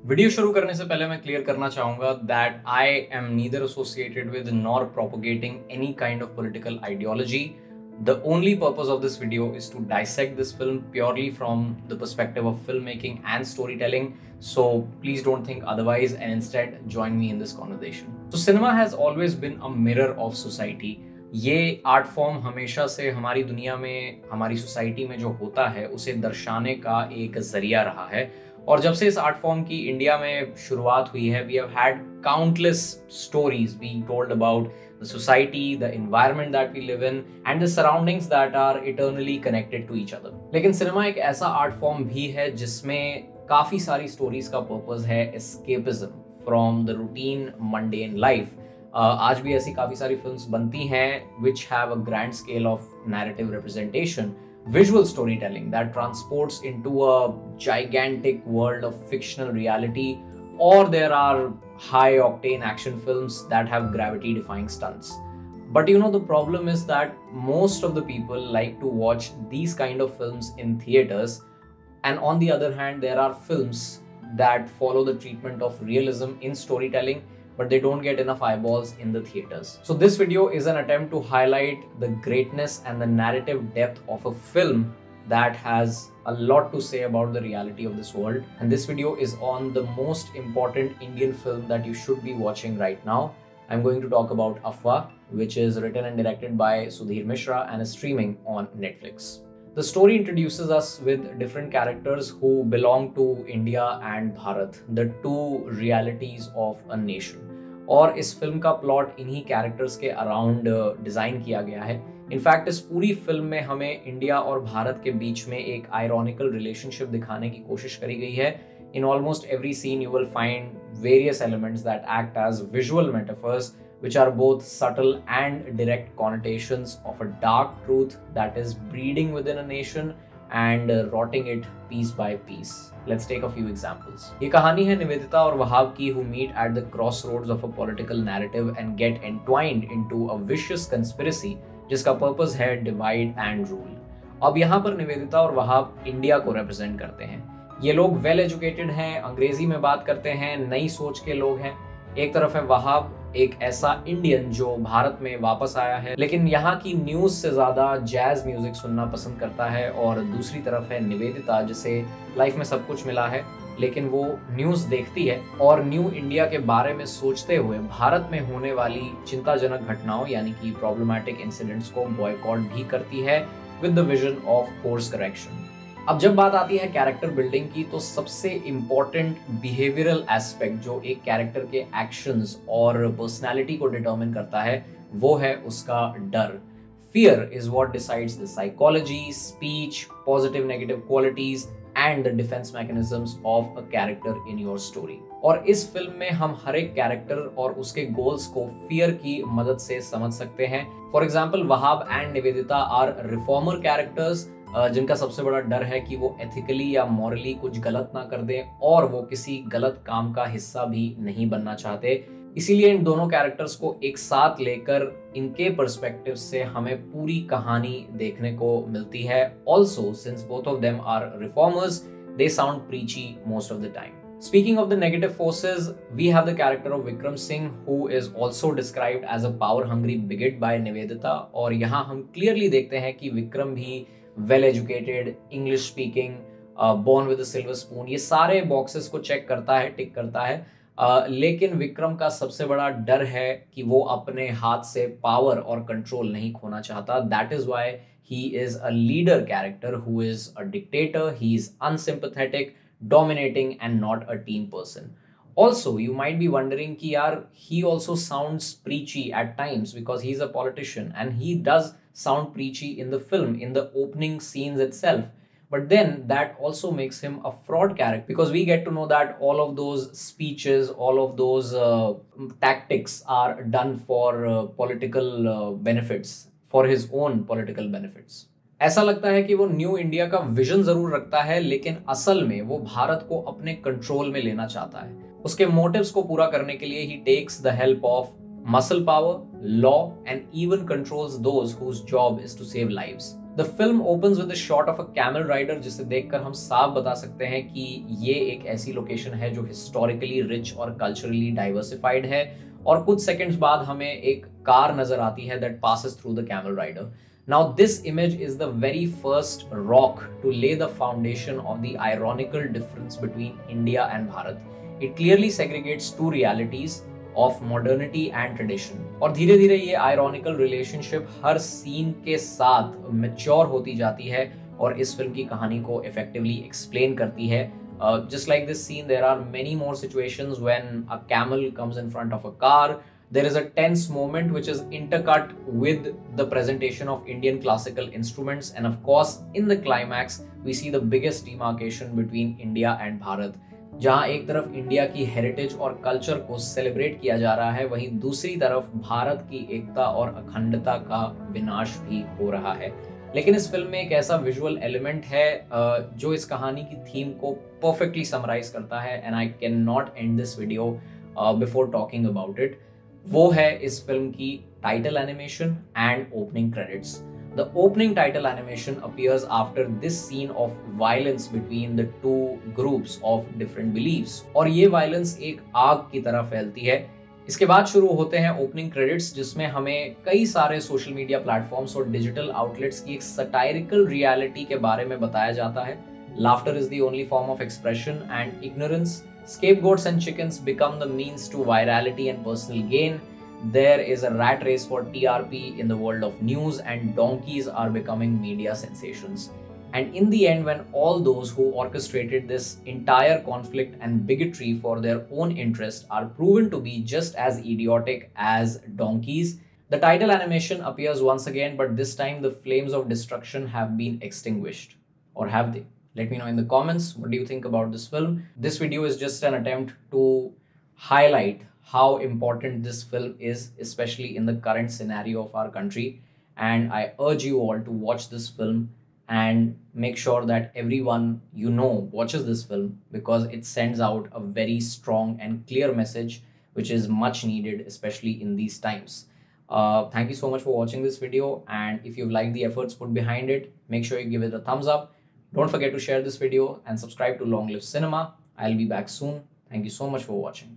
Video शुरू करने से पहले मैं क्लियर करना चाहूंगा that I am neither associated with nor propagating any kind of political ideology. The only purpose of this video is to dissect this film purely from the perspective of filmmaking and storytelling. So please don't think otherwise and instead join me in this conversation. So cinema has always been a mirror of society. ये art form हमेशा से हमारी दुनिया में, हमारी society में जो होता है उसे दर्शाने का एक जरिया रहा है. और जब से इस आर्ट फॉर्म की इंडिया में शुरुआत हुई है, we have had countless stories being told about the society, the environment that we live in, and the surroundings that are eternally connected to each other. लेकिन सिनेमा एक ऐसा आर्ट फॉर्म भी है जिसमें काफी सारी स्टोरीज का पर्पस है escapism from the routine mundane life. आज भी ऐसी काफी सारी फिल्म्स बनती हैं which have a grand scale of narrative representation, visual storytelling that transports into a gigantic world of fictional reality, or there are high octane action films that have gravity defying stunts. But you know, the problem is that most of the people like to watch these kind of films in theaters, and on the other hand there are films that follow the treatment of realism in storytelling, but they don't get enough eyeballs in the theaters. So this video is an attempt to highlight the greatness and the narrative depth of a film that has a lot to say about the reality of this world. And this video is on the most important Indian film that you should be watching right now. I'm going to talk about Afwah, which is written and directed by Sudhir Mishra and is streaming on Netflix. The story introduces us with different characters who belong to India and Bharat, the two realities of a nation. और इस film का plot इन्हीं characters के around design किया गया है. In fact इस पूरी फिल्म में हमें इंडिया और भारत के बीच में एक आयरॉनिकल रिलेशनशिप दिखाने की कोशिश करी गई है. In almost every scene you will find various elements that act as visual metaphors which are both subtle and direct connotations of a dark truth that is breeding within a nation and rotting it piece by piece. Let's take a few examples. ये कहानी है निवेदिता और वहाब की, who meet at the crossroads of a political narrative and get entwined into a vicious conspiracy जिसका purpose है divide and rule. अब यहाँ पर निवेदिता और वहाब इंडिया को रिप्रेजेंट करते हैं. ये लोग वेल एजुकेटेड हैं, अंग्रेजी में बात करते हैं, नई सोच के लोग हैं. एक तरफ है वहाब, एक ऐसा इंडियन जो भारत में वापस आया है लेकिन यहाँ की न्यूज से ज्यादा जैज म्यूजिक सुनना पसंद करता है. और दूसरी तरफ है निवेदिता, जिसे लाइफ में सब कुछ मिला है लेकिन वो न्यूज देखती है और न्यू इंडिया के बारे में सोचते हुए भारत में होने वाली चिंताजनक घटनाओं यानी कि प्रॉब्लमैटिक इंसिडेंट्स को बॉयकॉट भी करती है with the vision of course correction. अब जब बात आती है कैरेक्टर बिल्डिंग की, तो सबसे इंपॉर्टेंट बिहेवियरल एस्पेक्ट जो एक कैरेक्टर के एक्शंस और पर्सनालिटी को डिटरमिन करता है वो है उसका डर. Fear is what decides the psychology, speech, positive negative qualities and the defence mechanisms of a character in your story. और इस फिल्म में हम हर एक कैरेक्टर और उसके गोल्स को फियर की मदद से समझ सकते हैं. For example, Wahab and Nivedita are reformer characters जिनका सबसे बड़ा डर है कि वो एथिकली या मॉरली कुछ गलत ना कर दें और वो किसी गलत काम का हिस्सा भी नहीं बनना चाहते. इसीलिए इन दोनों कैरेक्टर्स को एक साथ लेकर इनके पर्सपेक्टिव से हमें पूरी कहानी देखने को मिलती है. Also since both of them are reformers, they sound preachy most of the time. Speaking of the negative forces, we have the character of Vikram Singh, who is also described as a power-hungry bigot by Nivedita. और यहाँ हम clearly देखते हैं कि विक्रम भी well educated, English speaking, born with a silver spoon, ये सारे boxes को चेक करता है, टिक करता है. लेकिन विक्रम का सबसे बड़ा डर है कि वो अपने हाथ से पावर और कंट्रोल नहीं खोना चाहता. That is why he is a leader character who is a dictator. He is unsympathetic, dominating and not a team person. Also, you might be wondering कि यार he also sounds preachy at times because he's a politician and he does sound preachy in the film, in the opening scenes itself. But then that also makes him a fraud character because we get to know that all of those speeches, all of those tactics are done for political benefits, for his own political benefits. ऐसा लगता है कि वो new India का vision जरूर रखता है लेकिन असल में वो भारत को अपने कंट्रोल में लेना चाहता है. उसके मोटिव्स को पूरा करने के लिए he takes the help of muscle power, law, and even controls those whose job is to save lives. The film opens with a shot of a camel rider, जिसे देखकर हम साफ बता सकते हैं कि ये एक ऐसी लोकेशन है जो हिस्टोरिकली रिच और कल्चरली डाइवर्सिफाइड है। और कुछ सेकंड्स बाद हमें एक कार नजर आती है that passes through the camel rider. Now this image is the very first rock to lay the foundation of the ironical difference between India and Bharat. It clearly segregates two realities of modernity and tradition. और धीरे धीरे ये ironical relationship हर scene के साथ mature होती जाती है और इस फिल्म की कहानी को इफेक्टिवली एक्सप्लेन करती है। Just like this scene, there are many more situations when a camel comes in front of a car. There is a tense moment which is intercut with the presentation of Indian classical instruments, and of course in the climax we see the biggest demarcation between India and Bharat, जहां एक तरफ India की heritage और culture को celebrate किया जा रहा है, वहीं दूसरी तरफ भारत की एकता और अखंडता का विनाश भी हो रहा है। लेकिन इस फिल्म में एक ऐसा विजुअल एलिमेंट है जो इस कहानी की थीम को परफेक्टली समराइज करता है, and I can not and this video before talking about it. वो है इस फिल्म की title animation and opening credits. The opening title animation appears after this scene of violence between the two groups of different beliefs, और ये violence एक आग की तरह फैलती है। इसके बाद शुरू होते हैं ओपनिंग क्रेडिट्स, जिसमें हमें कई सारे सोशल मीडिया प्लेटफॉर्म्स और डिजिटल आउटलेट्स की एक सटायरिकल रियलिटी के बारे में बताया जाता है। Laughter is the only form of expression, and ignorance, scapegoats and chickens become the means to virality and personal gain. There is a rat race for TRP in the world of news, and donkeys are becoming media sensations. And in the end, when all those who orchestrated this entire conflict and bigotry for their own interest are proven to be just as idiotic as donkeys, the title animation appears once again, but this time the flames of destruction have been extinguished. Or have they? Let me know in the comments. What do you think about this film? This video is just an attempt to highlight how important this film is, especially in the current scenario of our country. And I urge you all to watch this film and make sure that everyone you know watches this film, because it sends out a very strong and clear message which is much needed, especially in these times. Thank you so much for watching this video, and if you've liked the efforts put behind it, make sure you give it a thumbs up. Don't forget to share this video and subscribe to Long Live Cinema. I'll be back soon. Thank you so much for watching.